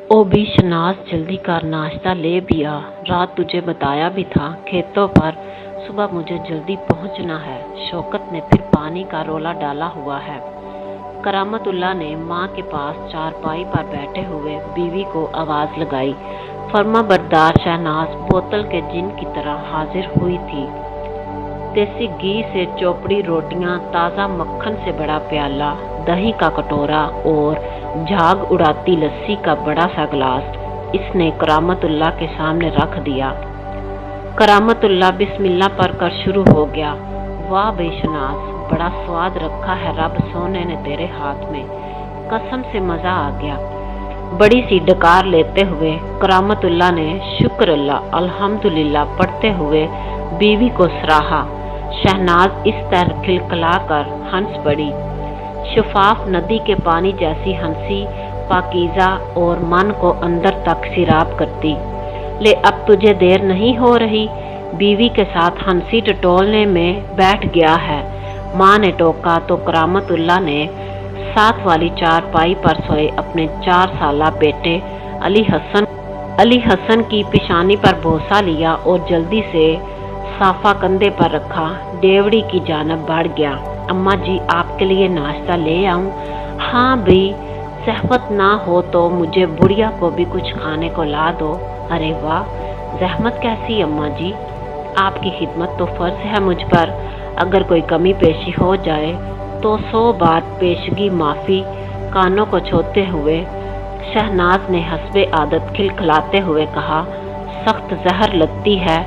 ओ भी शनाज जल्दी कर नाश्ता ले भी आ। रात तुझे बताया भी था खेतों पर सुबह मुझे जल्दी पहुंचना है। शौकत ने फिर पानी का रोला डाला हुआ है। करामतुल्लाह ने माँ के पास चारपाई पर बैठे हुए बीवी को आवाज लगाई। फर्मा बरदार शहनाज बोतल के जिन की तरह हाजिर हुई थी। देसी घी से चौपड़ी रोटियां, ताज़ा मक्खन से बड़ा प्याला, दही का कटोरा और झाग उड़ाती लस्सी का बड़ा सा गिलास इसने करामतुल्लाह के सामने रख दिया। करामतुल्लाह बिस्मिल्लाह पढ़कर शुरू हो गया। वाह बेशनाज, बड़ा स्वाद रखा है रब सोने ने तेरे हाथ में, कसम से मजा आ गया। बड़ी सी डकार लेते हुए करामतुल्लाह ने शुक्र अल्लाह अल्हम्दुलिल्लाह पढ़ते हुए बीवी को सराहा। शहनाज इस तरह खिलखिला कर हंस पड़ी। शफाफ नदी के पानी जैसी हंसी पाकीज़ा और मन को अंदर तक सिराब करती। ले अब तुझे देर नहीं हो रही, बीवी के साथ हंसी टटोलने में बैठ गया है। माँ ने टोका तो करामतुल्लाह ने साथ वाली चारपाई पर सोए अपने 4 साला बेटे अली हसन की पिशानी पर भरोसा लिया और जल्दी से साफा कंधे पर रखा। डेवड़ी की जानब बढ़ गया। अम्मा जी आपके लिए नाश्ता ले आऊं? हाँ भी, सहमत ना हो तो मुझे बुढ़िया को भी कुछ खाने को ला दो। अरे वाह, जहमत कैसी अम्मा जी, आपकी खिदमत तो फर्ज है मुझ पर। अगर कोई कमी पेशी हो जाए तो 100 बार पेशगी माफ़ी। कानों को छोते हुए शहनाज ने हस्बे आदत खिलखिलाते हुए कहा, सख्त जहर लगती है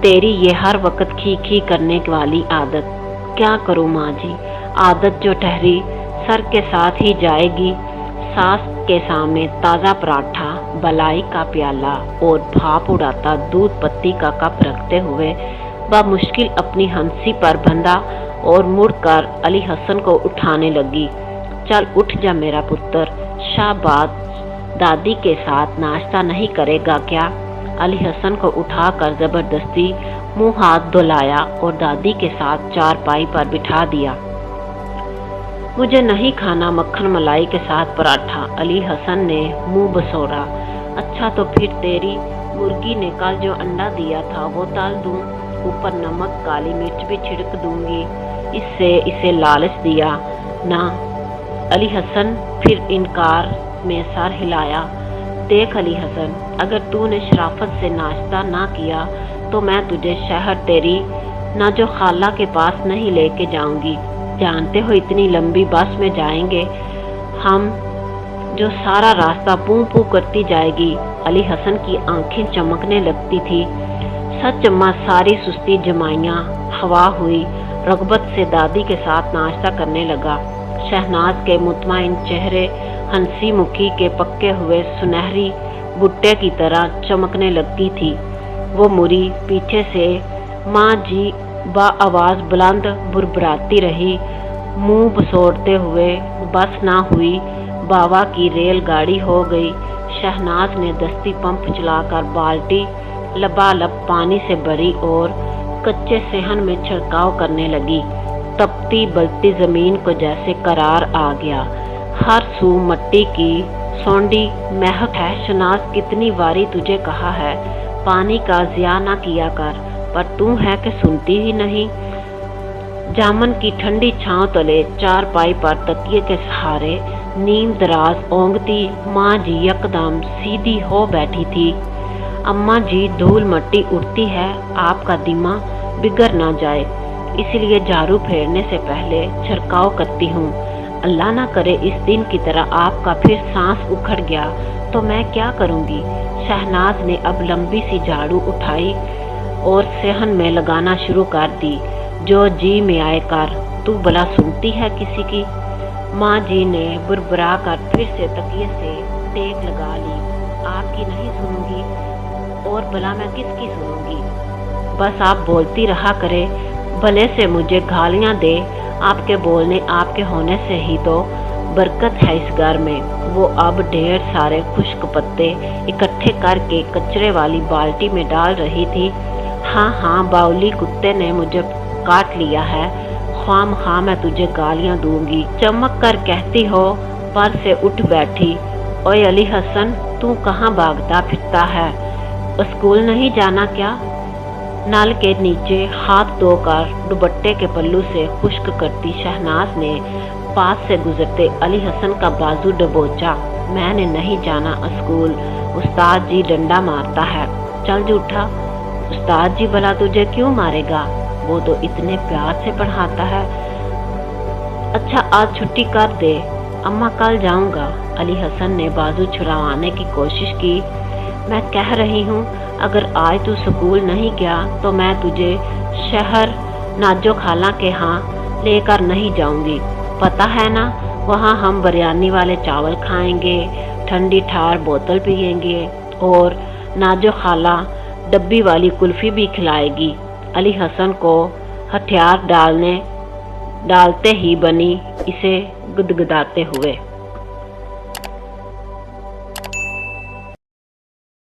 तेरी ये हर वक्त खी खी करने वाली आदत। क्या करूँ माँ जी, आदत जो ठहरी सर के साथ ही जाएगी। सास के सामने ताज़ा पराठा, बलाई का प्याला और भाप उड़ाता दूध पत्ती का कप रखते हुए मुश्किल अपनी हंसी पर बंधा और मुड़कर अली हसन को उठाने लगी। चल उठ जा मेरा पुत्र, शाबाद, दादी के साथ नाश्ता नहीं करेगा क्या? अली हसन को उठाकर जबरदस्ती मुंह हाथ धुलाया और दादी के साथ चारपाई पर बिठा दिया। मुझे नहीं खाना मक्खन मलाई के साथ पराठा, अली हसन ने मुंह बसोरा। अच्छा तो फिर तेरी मुर्गी ने कल जो अंडा दिया था वो तल दूं, ऊपर नमक काली मिर्च भी छिड़क दूंगी। इससे इसे लालच दिया ना। अली हसन फिर इनकार में सर हिलाया। देख अली हसन, अगर तूने शराफत से नाश्ता ना किया तो मैं तुझे शहर तेरी ना जो खाला के पास नहीं लेके जाऊंगी। जानते हो इतनी लंबी बस में जाएंगे हम, जो सारा रास्ता पूं पूं करती जाएगी। अली हसन की आंखें चमकने लगती थी। सच अम्मा, सारी सुस्ती जमाइयाँ हवा हुई। रगबत से दादी के साथ नाश्ता करने लगा। शहनाज के मुतमईन चेहरे हंसी मुखी के पक्के हुए सुनहरी भुट्टे की तरह चमकने लगती थी। वो मुरी पीछे से माँ जी बा आवाज बुलंद बुरबुराती रही। मुंह बसोड़ते हुए बस ना हुई, बाबा की रेलगाड़ी हो गई। शहनाज ने दस्ती पंप चलाकर बाल्टी लबालब पानी से भरी और कच्चे सेहन में छिड़काव करने लगी। तपती बलती जमीन को जैसे करार आ गया। हर सू मट्टी की सौंडी महक है। शहनाज, कितनी बारी तुझे कहा है पानी का ज़िया ना किया कर, पर तू है कि सुनती ही नहीं। जामन की ठंडी छांव तले चारपाई पर तकिए के सहारे नीम दराज ओंगती माँ जी यकदम सीधी हो बैठी थी। अम्मा जी, धूल मट्टी उड़ती है, आपका दिमाग बिगड़ ना जाए, इसलिए झाड़ू फेरने से पहले छिड़काव करती हूँ। अल्लाह ना करे इस दिन की तरह आपका फिर सांस उखड़ गया तो मैं क्या करूँगी। शहनाज ने अब लंबी सी झाड़ू उठाई और सेहन में लगाना शुरू कर दी। जो जी में आए कर, तू भला सुनती है किसी की? माँ जी ने बुरबुरा कर फिर से तकिए से टेक लगा ली। आपकी नहीं सुनूंगी और भला मैं किसकी सुनूंगी? बस आप बोलती रहा करे, भले से मुझे गालियाँ दे। आपके बोलने आपके होने से ही तो बरकत है इस घर में। वो अब ढेर सारे खुश्क पत्ते इकट्ठे करके कचरे वाली बाल्टी में डाल रही थी। हाँ, बाउली कुत्ते ने मुझे काट लिया है, ख्वामखा मैं तुझे गालियाँ दूंगी। चमक कर कहती हो, पर से उठ बैठी। ओए अली हसन, तू कहाँ भागता फिरता है? स्कूल नहीं जाना क्या? नल के नीचे हाथ धोकर दुपट्टे के पल्लू से खुश्क करती शहनाज ने पास से गुजरते अली हसन का बाजू दबोचा। मैंने नहीं जाना स्कूल, उस्ताद जी डंडा मारता है। चल झूठा, उस्ताद जी भला तुझे क्यों मारेगा? वो तो इतने प्यार से पढ़ाता है। अच्छा आज छुट्टी कर दे, अम्मा कल जाऊंगा। अली हसन ने बाजू छुड़वाने की कोशिश की। मैं कह रही हूँ अगर आज तू स्कूल नहीं गया तो मैं तुझे शहर नाजो खाला के यहाँ लेकर नहीं जाऊंगी। पता है ना, वहाँ हम बिरयानी वाले चावल खाएंगे, ठंडी ठार बोतल पियेंगे और नाजो खाला डब्बी वाली कुल्फी भी खिलाएगी। अली हसन को हथियार डालते ही बनी इसे गुदगुदाते हुए